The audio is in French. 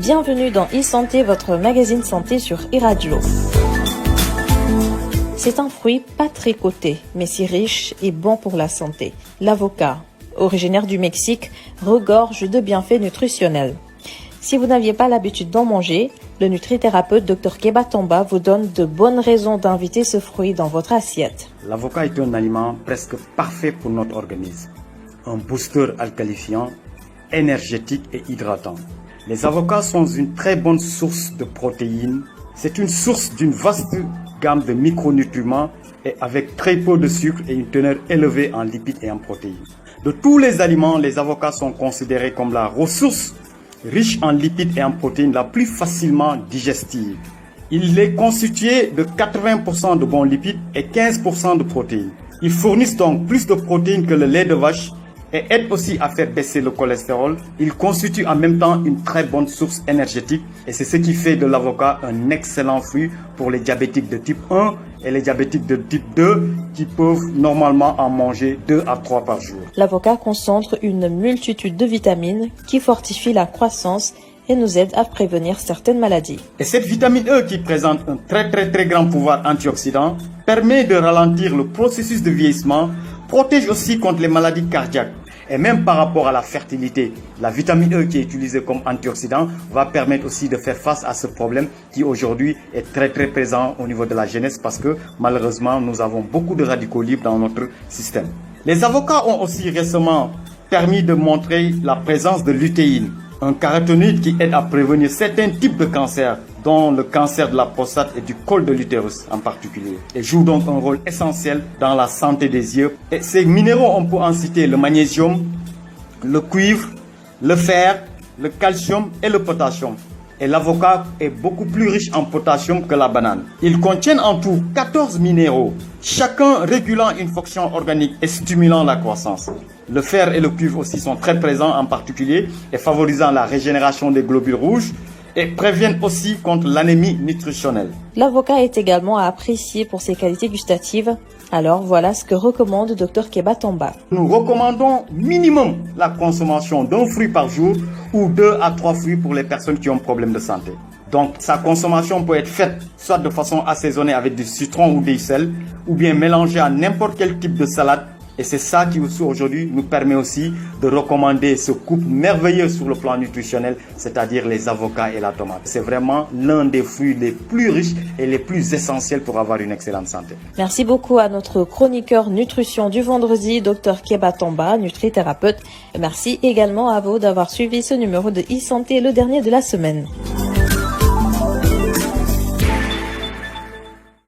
Bienvenue dans e-santé, votre magazine santé sur e-radio. C'est un fruit pas très coté, mais si riche et bon pour la santé. L'avocat, originaire du Mexique, regorge de bienfaits nutritionnels. Si vous n'aviez pas l'habitude d'en manger, le nutrithérapeute Dr Keba Tamba vous donne de bonnes raisons d'inviter ce fruit dans votre assiette. L'avocat est un aliment presque parfait pour notre organisme. Un booster alcalifiant, énergétique et hydratant. Les avocats sont une très bonne source de protéines. C'est une source d'une vaste gamme de micronutriments et avec très peu de sucre et une teneur élevée en lipides et en protéines. De tous les aliments, les avocats sont considérés comme la ressource riche en lipides et en protéines la plus facilement digestive. Il est constitué de 80% de bons lipides et 15% de protéines. Ils fournissent donc plus de protéines que le lait de vache et aident aussi à faire baisser le cholestérol. Ils constituent en même temps une très bonne source énergétique et c'est ce qui fait de l'avocat un excellent fruit pour les diabétiques de type 1 et les diabétiques de type 2 qui peuvent normalement en manger 2 à 3 par jour. L'avocat concentre une multitude de vitamines qui fortifient la croissance et nous aide à prévenir certaines maladies. Et cette vitamine E qui présente un très grand pouvoir antioxydant permet de ralentir le processus de vieillissement, protège aussi contre les maladies cardiaques. Et même par rapport à la fertilité, la vitamine E qui est utilisée comme antioxydant va permettre aussi de faire face à ce problème qui aujourd'hui est très présent au niveau de la jeunesse parce que malheureusement nous avons beaucoup de radicaux libres dans notre système. Les avocats ont aussi récemment permis de montrer la présence de lutéine, un caroténoïde qui aide à prévenir certains types de cancers, dont le cancer de la prostate et du col de l'utérus en particulier, et joue donc un rôle essentiel dans la santé des yeux. Et ces minéraux, on peut en citer le magnésium, le cuivre, le fer, le calcium et le potassium. Et l'avocat est beaucoup plus riche en potassium que la banane. Ils contiennent en tout 14 minéraux, chacun régulant une fonction organique et stimulant la croissance. Le fer et le cuivre aussi sont très présents en particulier et favorisant la régénération des globules rouges et préviennent aussi contre l'anémie nutritionnelle. L'avocat est également à apprécier pour ses qualités gustatives. Alors voilà ce que recommande Dr Keba Tamba. Nous recommandons minimum la consommation d'un fruit par jour ou 2 à 3 fruits pour les personnes qui ont problème de santé. Donc sa consommation peut être faite soit de façon assaisonnée avec du citron ou des sel ou bien mélangée à n'importe quel type de salade. Et c'est ça qui aujourd'hui nous permet aussi de recommander ce couple merveilleux sur le plan nutritionnel, c'est-à-dire les avocats et la tomate. C'est vraiment l'un des fruits les plus riches et les plus essentiels pour avoir une excellente santé. Merci beaucoup à notre chroniqueur nutrition du vendredi, Dr Keba Tamba, nutrithérapeute. Merci également à vous d'avoir suivi ce numéro de e-santé, le dernier de la semaine.